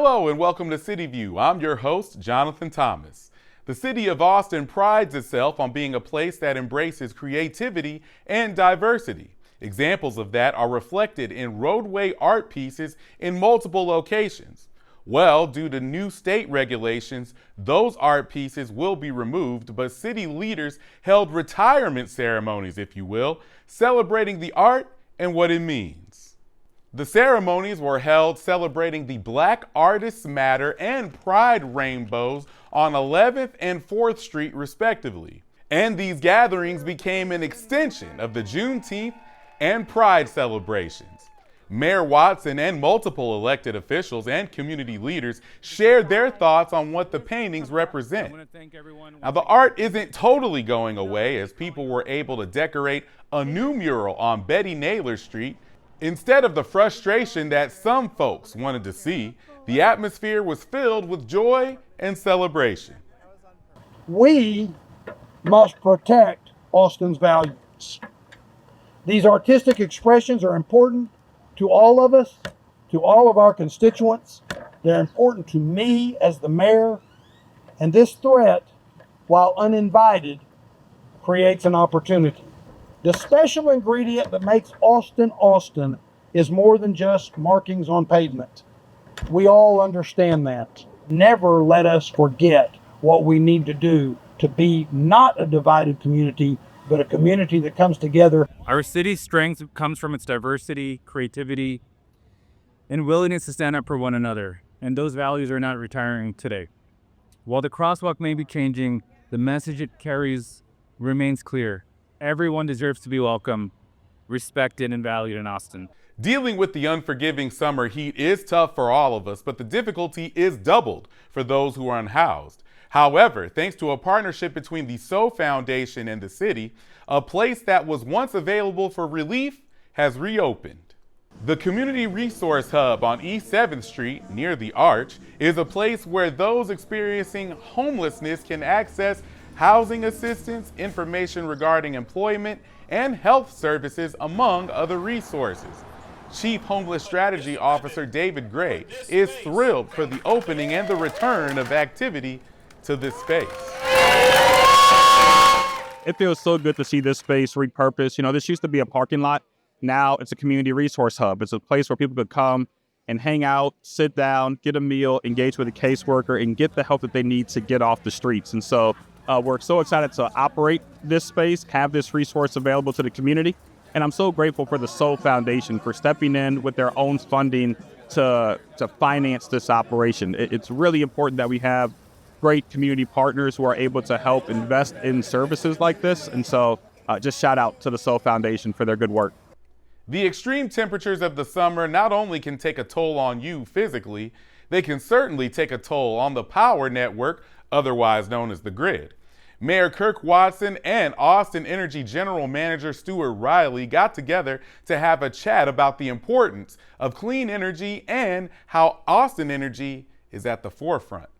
Hello and welcome to CityView. I'm your host, Jonathan Thomas. The city of Austin prides itself on being a place that embraces creativity and diversity. Examples of that are reflected in roadway art pieces in multiple locations. Well, due to new state regulations, those art pieces will be removed, but city leaders held retirement ceremonies, if you will, celebrating the art and what it means. The ceremonies were held celebrating the Black Artists Matter and Pride rainbows on 11th and 4th Street, respectively. And these gatherings became an extension of the Juneteenth and Pride celebrations. Mayor Watson and multiple elected officials and community leaders shared their thoughts on what the paintings represent. Now, the art isn't totally going away, as people were able to decorate a new mural on Betty Naylor Street. Instead of the frustration that some folks wanted to see, the atmosphere was filled with joy and celebration. We must protect Austin's values. These artistic expressions are important to all of us, to all of our constituents. They're important to me as the mayor, and this threat, while uninvited, creates an opportunity. The special ingredient that makes Austin Austin is more than just markings on pavement. We all understand that. Never let us forget what we need to do to be not a divided community, but a community that comes together. Our city's strength comes from its diversity, creativity, and willingness to stand up for one another. And those values are not retiring today. While the crosswalk may be changing, the message it carries remains clear. Everyone deserves to be welcome, respected, and valued in Austin. Dealing with the unforgiving summer heat is tough for all of us, but the difficulty is doubled for those who are unhoused. However, thanks to a partnership between the So Foundation and the city, a place that was once available for relief has reopened. The Community Resource Hub on East 7th Street, near the Arch, is a place where those experiencing homelessness can access housing assistance, information regarding employment, and health services, among other resources. Chief Homeless Strategy Officer David Gray is thrilled for the opening and the return of activity to this space. It feels so good to see this space repurposed. This used to be a parking lot. Now it's a community resource hub. It's a place where people could come and hang out, sit down, get a meal, engage with a caseworker, and get the help that they need to get off the streets. And so we're so excited to operate this space, have this resource available to the community. And I'm so grateful for the So Foundation for stepping in with their own funding to finance this operation. It's really important that we have great community partners who are able to help invest in services like this. And so just shout out to the So Foundation for their good work. The extreme temperatures of the summer not only can take a toll on you physically, they can certainly take a toll on the power network, otherwise known as the grid. Mayor Kirk Watson and Austin Energy General Manager Stuart Reilly got together to have a chat about the importance of clean energy and how Austin Energy is at the forefront.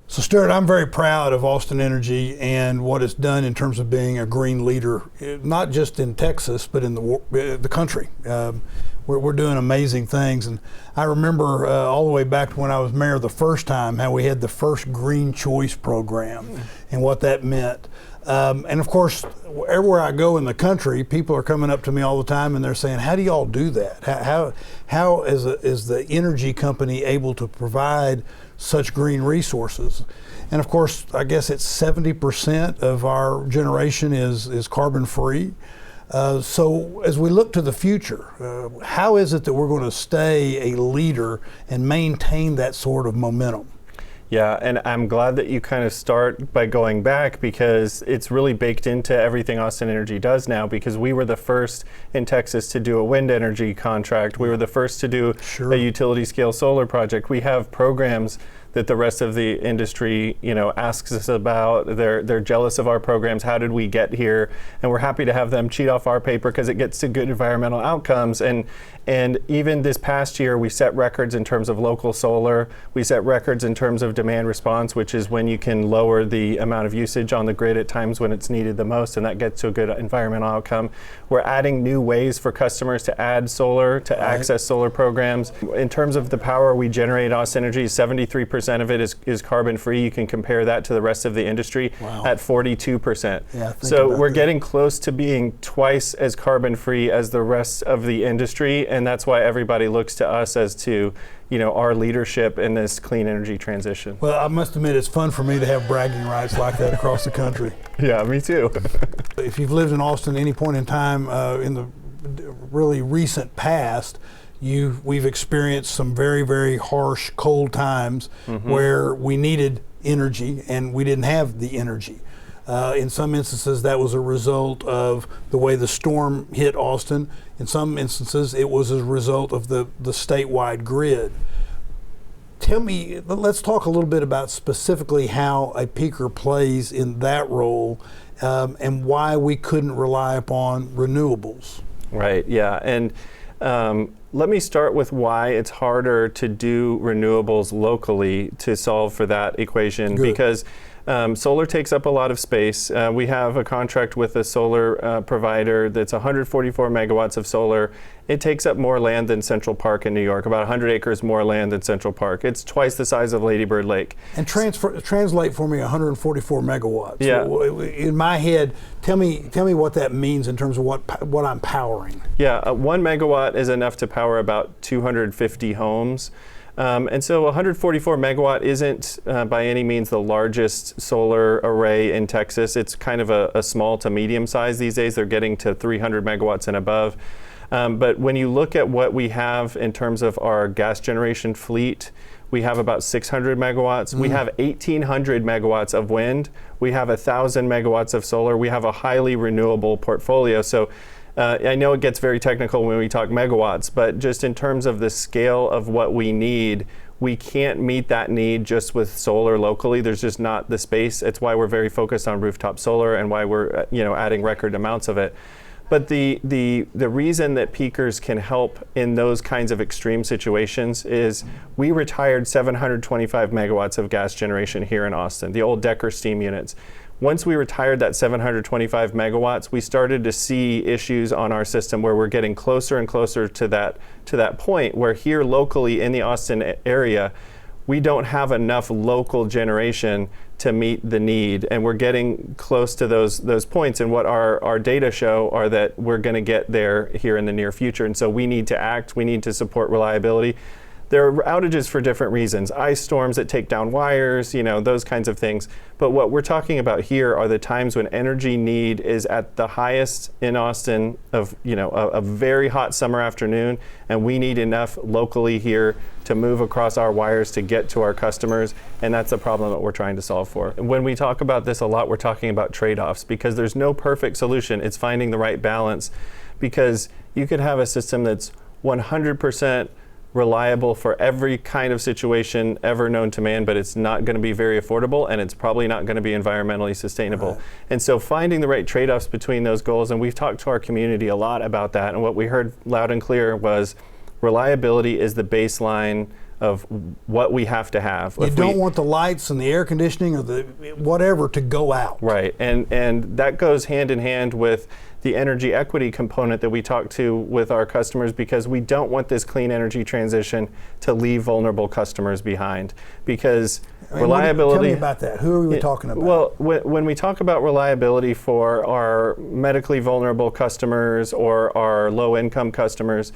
So Stuart, I'm very proud of Austin Energy and what it's done in terms of being a green leader, not just in Texas, but in the country. We're doing amazing things. And I remember all the way back to when I was mayor the first time, how we had the first Green Choice program and what that meant. And of course, everywhere I go in the country, people are coming up to me all the time and they're saying, how do y'all do that? How is the energy company able to provide such green resources? And of course, I guess it's 70% of our generation is carbon free. So as we look to the future, how is it that we're going to stay a leader and maintain that sort of momentum? Yeah, and I'm glad that you kind of start by going back, because it's really baked into everything Austin Energy does now, because we were the first in Texas to do a wind energy contract. We were the first to do a utility scale solar project. We have programs that the rest of the industry, asks us about. They're jealous of our programs. How did we get here? And we're happy to have them cheat off our paper because it gets to good environmental outcomes. And even this past year, we set records in terms of local solar. We set records in terms of demand response, which is when you can lower the amount of usage on the grid at times when it's needed the most, and that gets to a good environmental outcome. We're adding new ways for customers to add solar, to access solar programs. In terms of the power we generate at Austin Energy, 73% of it is carbon free. You can compare that to the rest of the industry at 42%. So we're getting close to being twice as carbon free as the rest of the industry. And that's why everybody looks to us as to, our leadership in this clean energy transition. Well, I must admit, it's fun for me to have bragging rights like that across the country. Yeah, me too. If you've lived in Austin at any point in time in the really recent past, we've experienced some very, very harsh, cold times where we needed energy and we didn't have the energy. In some instances, that was a result of the way the storm hit Austin. In some instances, it was a result of the statewide grid. Tell me, let's talk a little bit about specifically how a peaker plays in that role and why we couldn't rely upon renewables. Right, yeah. And let me start with why it's harder to do renewables locally to solve for that equation. Good. Because solar takes up a lot of space. We have a contract with a solar provider that's 144 megawatts of solar. It takes up more land than Central Park in New York, about 100 acres more land than Central Park. It's twice the size of Lady Bird Lake. And translate for me 144 megawatts. Yeah. In my head, tell me what that means in terms of what I'm powering. Yeah, 1 megawatt is enough to power about 250 homes. And so 144 megawatt isn't by any means the largest solar array in Texas. It's kind of a small to medium size these days. They're getting to 300 megawatts and above. But when you look at what we have in terms of our gas generation fleet, we have about 600 megawatts. We have 1,800 megawatts of wind. We have 1,000 megawatts of solar. We have a highly renewable portfolio. So I know it gets very technical when we talk megawatts, but just in terms of the scale of what we need, we can't meet that need just with solar locally. There's just not the space. It's why we're very focused on rooftop solar and why we're adding record amounts of it. But the reason that peakers can help in those kinds of extreme situations is we retired 725 megawatts of gas generation here in Austin, the old Decker steam units. Once we retired that 725 megawatts, we started to see issues on our system where we're getting closer and closer to that point where here locally in the Austin area, we don't have enough local generation to meet the need, and we're getting close to those points. And what our data show are that we're going to get there here in the near future. And so we need to act. We need to support reliability. There are outages for different reasons, ice storms that take down wires, those kinds of things. But what we're talking about here are the times when energy need is at the highest in Austin of, a very hot summer afternoon, and we need enough locally here to move across our wires to get to our customers, and that's the problem that we're trying to solve for. And when we talk about this a lot, we're talking about trade-offs because there's no perfect solution. It's finding the right balance because you could have a system that's 100% reliable for every kind of situation ever known to man, but it's not going to be very affordable and it's probably not going to be environmentally sustainable. Right. And so finding the right trade-offs between those goals, and we've talked to our community a lot about that, and what we heard loud and clear was reliability is the baseline of what we have to have. You don't want the lights and the air conditioning or the whatever to go out. Right, and that goes hand in hand with the energy equity component that we talk to with our customers because we don't want this clean energy transition to leave vulnerable customers behind because reliability... Tell me about that. Who are we talking about? Well, when we talk about reliability for our medically vulnerable customers or our low-income customers,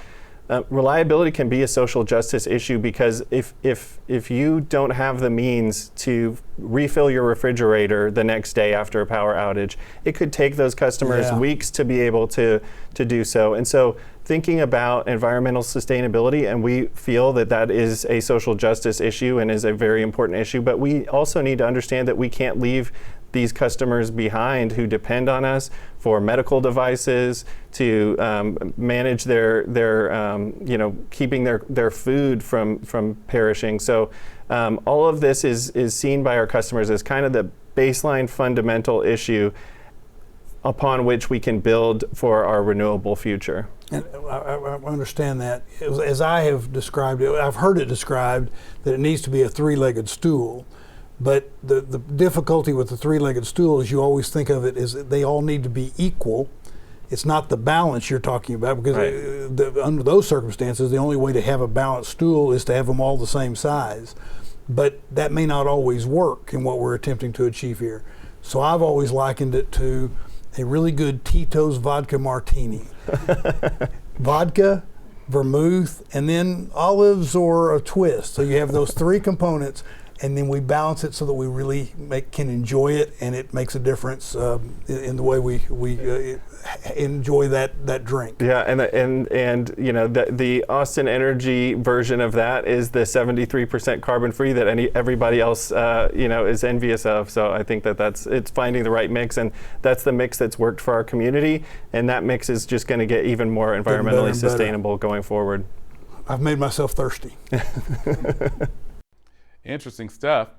reliability can be a social justice issue because if you don't have the means to refill your refrigerator the next day after a power outage, it could take those customers weeks to be able to do so. And so thinking about environmental sustainability, and we feel that is a social justice issue and is a very important issue, but we also need to understand that we can't leave these customers behind who depend on us for medical devices, to manage their keeping their food from perishing. So all of this is seen by our customers as kind of the baseline fundamental issue upon which we can build for our renewable future. And I understand that. As I have described it, I've heard it described that it needs to be a three-legged stool. But the difficulty with the three-legged stool is you always think of it as they all need to be equal. It's not the balance you're talking about, because under those circumstances, the only way to have a balanced stool is to have them all the same size. But that may not always work in what we're attempting to achieve here. So I've always likened it to a really good Tito's vodka martini. Vodka, vermouth, and then olives or a twist. So you have those three components, and then we balance it so that we really can enjoy it, and it makes a difference in the way we enjoy that drink. Yeah, and you know, the Austin Energy version of that is the 73% carbon free that everybody else is envious of. So I think it's finding the right mix, and that's the mix that's worked for our community, and that mix is just going to get even more environmentally sustainable going forward. I've made myself thirsty. Interesting stuff.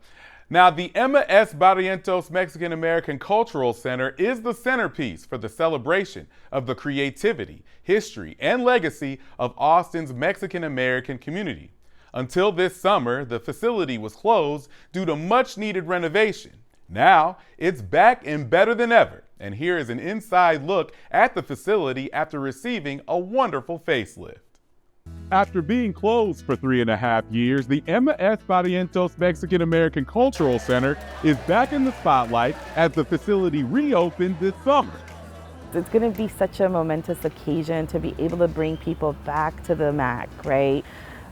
Now, the Emma S. Barrientos Mexican American Cultural Center is the centerpiece for the celebration of the creativity, history, and legacy of Austin's Mexican American community. Until this summer, the facility was closed due to much-needed renovation. Now, it's back and better than ever. And here is an inside look at the facility after receiving a wonderful facelift. After being closed for 3.5 years, the Emma S. Barrientos Mexican American Cultural Center is back in the spotlight as the facility reopened this summer. It's going to be such a momentous occasion to be able to bring people back to the MAC, right?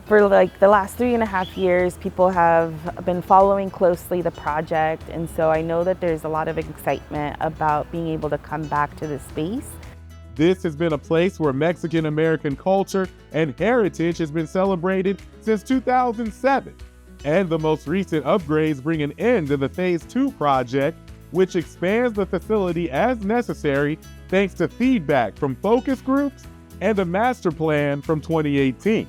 For like the last 3.5 years, people have been following closely the project, and so I know that there's a lot of excitement about being able to come back to this space. This has been a place where Mexican American culture and heritage has been celebrated since 2007. And the most recent upgrades bring an end to the Phase 2 project, which expands the facility as necessary thanks to feedback from focus groups and a master plan from 2018.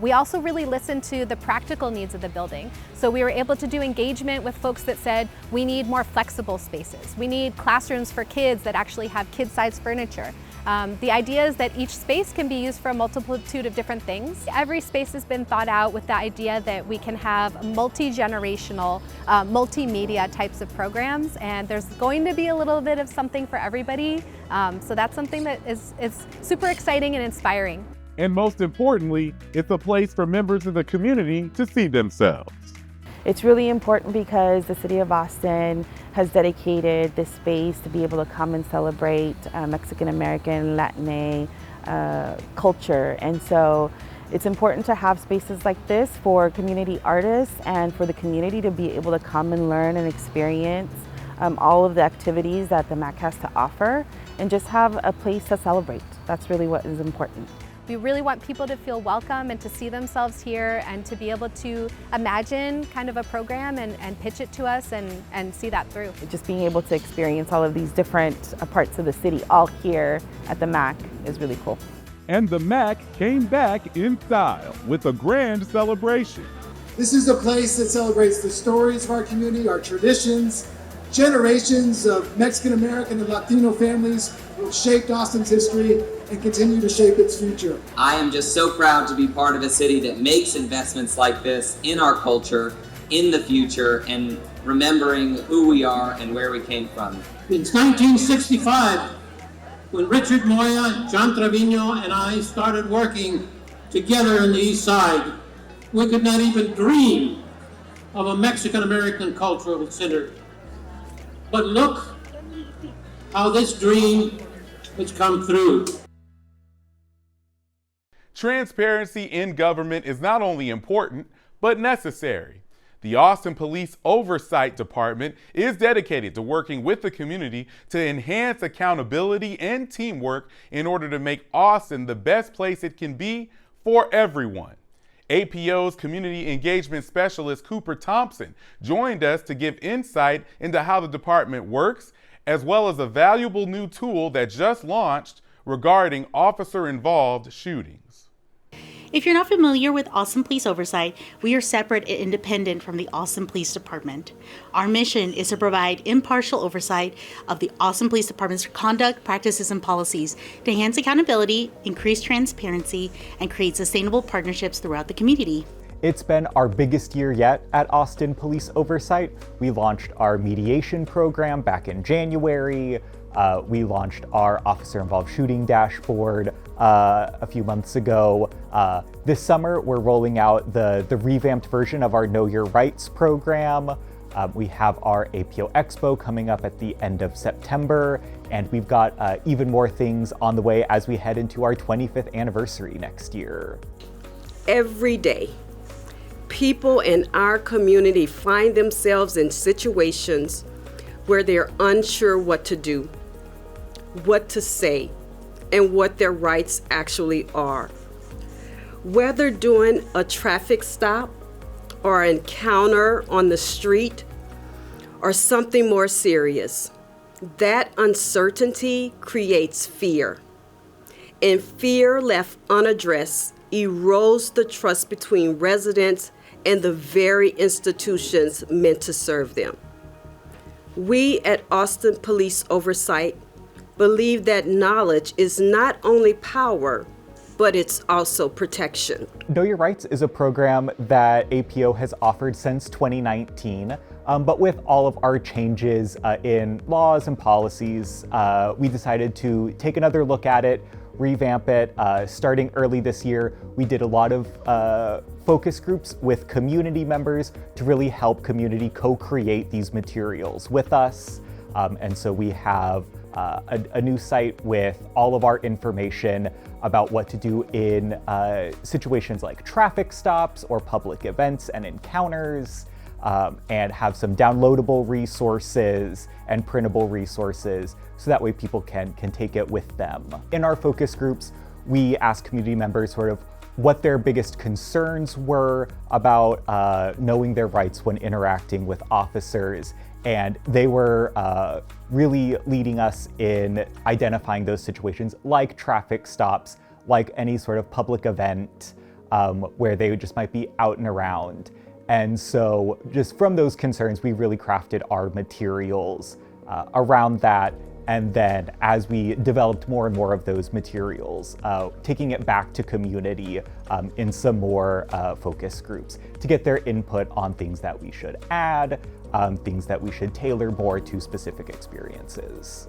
We also really listened to the practical needs of the building. So we were able to do engagement with folks that said, we need more flexible spaces. We need classrooms for kids that actually have kid-sized furniture. The idea is that each space can be used for a multitude of different things. Every space has been thought out with the idea that we can have multi-generational, multimedia types of programs, and there's going to be a little bit of something for everybody. So that's something that is super exciting and inspiring. And most importantly, it's a place for members of the community to see themselves. It's really important because the City of Austin has dedicated this space to be able to come and celebrate Mexican American, Latin culture. And so it's important to have spaces like this for community artists and for the community to be able to come and learn and experience all of the activities that the MAC has to offer, and just have a place to celebrate. That's really what is important. We really want people to feel welcome and to see themselves here and to be able to imagine kind of a program and pitch it to us and see that through. Just being able to experience all of these different parts of the city all here at the MAC is really cool. And the MAC came back in style with a grand celebration. This is a place that celebrates the stories of our community, our traditions, generations of Mexican American and Latino families who have shaped Austin's history and continue to shape its future. I am just so proud to be part of a city that makes investments like this in our culture, in the future, and remembering who we are and where we came from. It's 1965 when Richard Moya, John Trevino, and I started working together on the East Side. We could not even dream of a Mexican American cultural center. But look how this dream has come through. Transparency in government is not only important, but necessary. The Austin Police Oversight Department is dedicated to working with the community to enhance accountability and teamwork in order to make Austin the best place it can be for everyone. APO's Community Engagement Specialist Cooper Thompson joined us to give insight into how the department works, as well as a valuable new tool that just launched regarding officer-involved shootings. If you're not familiar with Austin Police Oversight, we are separate and independent from the Austin Police Department. Our mission is to provide impartial oversight of the Austin Police Department's conduct, practices, and policies to enhance accountability, increase transparency, and create sustainable partnerships throughout the community. It's been our biggest year yet at Austin Police Oversight. We launched our mediation program back in January. We launched our officer-involved shooting dashboard a few months ago. This summer, we're rolling out the revamped version of our Know Your Rights program. We have our APO Expo coming up at the end of September, and we've got even more things on the way as we head into our 25th anniversary next year. Every day, people in our community find themselves in situations where they're unsure what to do, what to say, and what their rights actually are. Whether doing a traffic stop or an encounter on the street or something more serious, that uncertainty creates fear. And fear left unaddressed erodes the trust between residents and the very institutions meant to serve them. We at Austin Police Oversight believe that knowledge is not only power, but it's also protection. Know Your Rights is a program that APO has offered since 2019, but with all of our changes in laws and policies, we decided to take another look at it, revamp it. Starting early this year, we did a lot of focus groups with community members to really help community co-create these materials with us. And so we have a new site with all of our information about what to do in situations like traffic stops or public events and encounters, and have some downloadable resources and printable resources so that way people can take it with them. In our focus groups, we ask community members sort of what their biggest concerns were about knowing their rights when interacting with officers. And they were really leading us in identifying those situations like traffic stops, like any sort of public event where they just might be out and around. And so just from those concerns, we really crafted our materials around that. And then as we developed more and more of those materials, taking it back to community in some more focus groups to get their input on things that we should add, things that we should tailor more to specific experiences.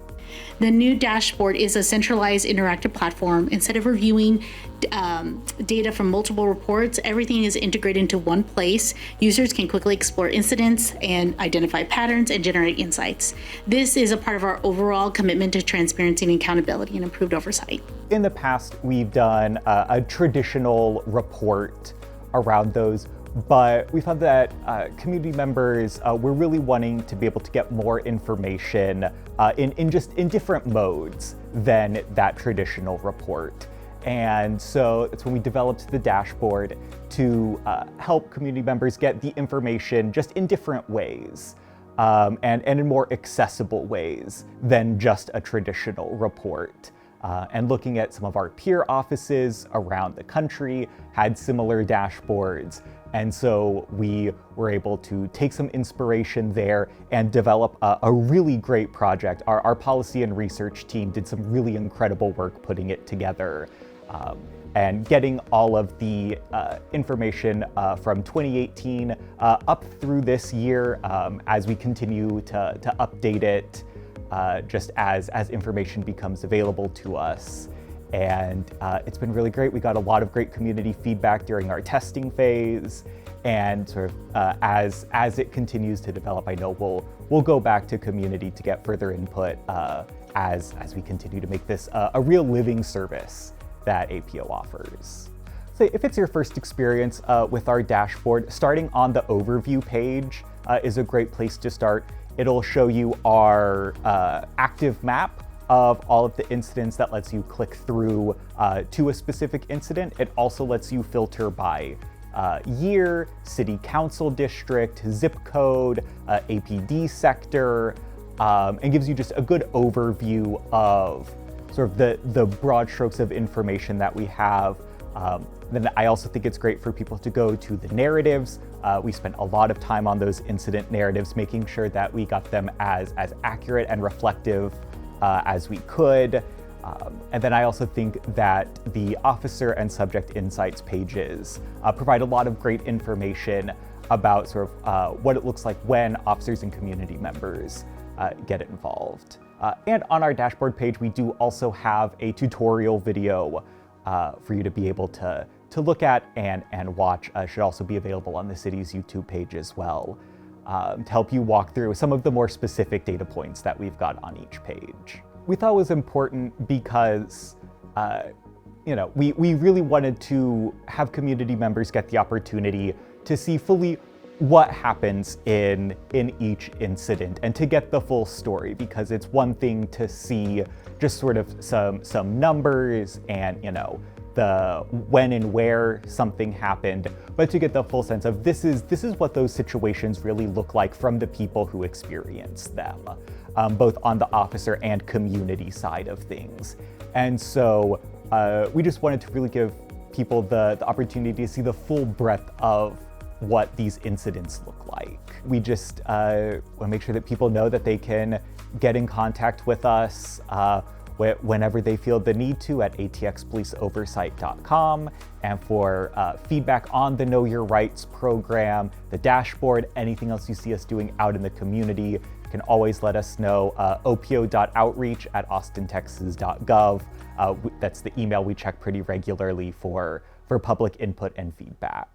The new dashboard is a centralized interactive platform. Instead of reviewing data from multiple reports, everything is integrated into one place. Users can quickly explore incidents and identify patterns and generate insights. This is a part of our overall commitment to transparency and accountability and improved oversight. In the past, we've done a traditional report around those, but we found that community members were really wanting to be able to get more information in different modes than that traditional report. And so it's when we developed the dashboard to help community members get the information just in different ways and in more accessible ways than just a traditional report. And looking at some of our peer offices around the country had similar dashboards. And so we were able to take some inspiration there and develop a really great project. Our policy and research team did some really incredible work putting it together and getting all of the information from 2018 up through this year as we continue to update it just as information becomes available to us. And it's been really great. We got a lot of great community feedback during our testing phase, and sort of as it continues to develop, I know we'll go back to community to get further input as we continue to make this a real living service that APO offers. So if it's your first experience with our dashboard, starting on the overview page is a great place to start. It'll show you our active map of all of the incidents. That lets you click through to a specific incident. It also lets you filter by year, city council district, zip code, APD sector, and gives you just a good overview of sort of the broad strokes of information that we have. Then I also think it's great for people to go to the narratives. We spent a lot of time on those incident narratives, making sure that we got them as accurate and reflective as we could. And then I also think that the officer and subject insights pages provide a lot of great information about sort of what it looks like when officers and community members get involved. And on our dashboard page, we do also have a tutorial video for you to be able to look at and watch. Should also be available on the city's YouTube page as well, to help you walk through some of the more specific data points that we've got on each page. We thought it was important because we really wanted to have community members get the opportunity to see fully what happens in each incident and to get the full story, because it's one thing to see just sort of some numbers and the when and where something happened, but to get the full sense of this is what those situations really look like from the people who experience them, both on the officer and community side of things. And so we just wanted to really give people the opportunity to see the full breadth of what these incidents look like. We just want to make sure that people know that they can get in contact with us whenever they feel the need to at atxpoliceoversight.com. And for feedback on the Know Your Rights program, the dashboard, anything else you see us doing out in the community, you can always let us know. opio.outreach@austintexas.gov. That's the email we check pretty regularly for public input and feedback.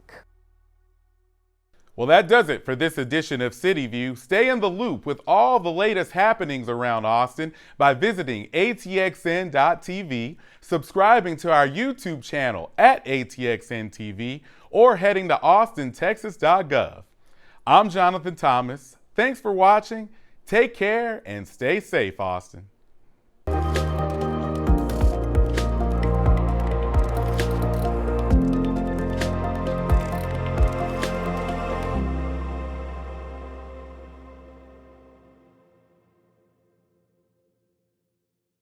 Well, that does it for this edition of CityView. Stay in the loop with all the latest happenings around Austin by visiting atxn.tv, subscribing to our YouTube channel at atxn.tv, or heading to austintexas.gov. I'm Jonathan Thomas. Thanks for watching. Take care and stay safe, Austin.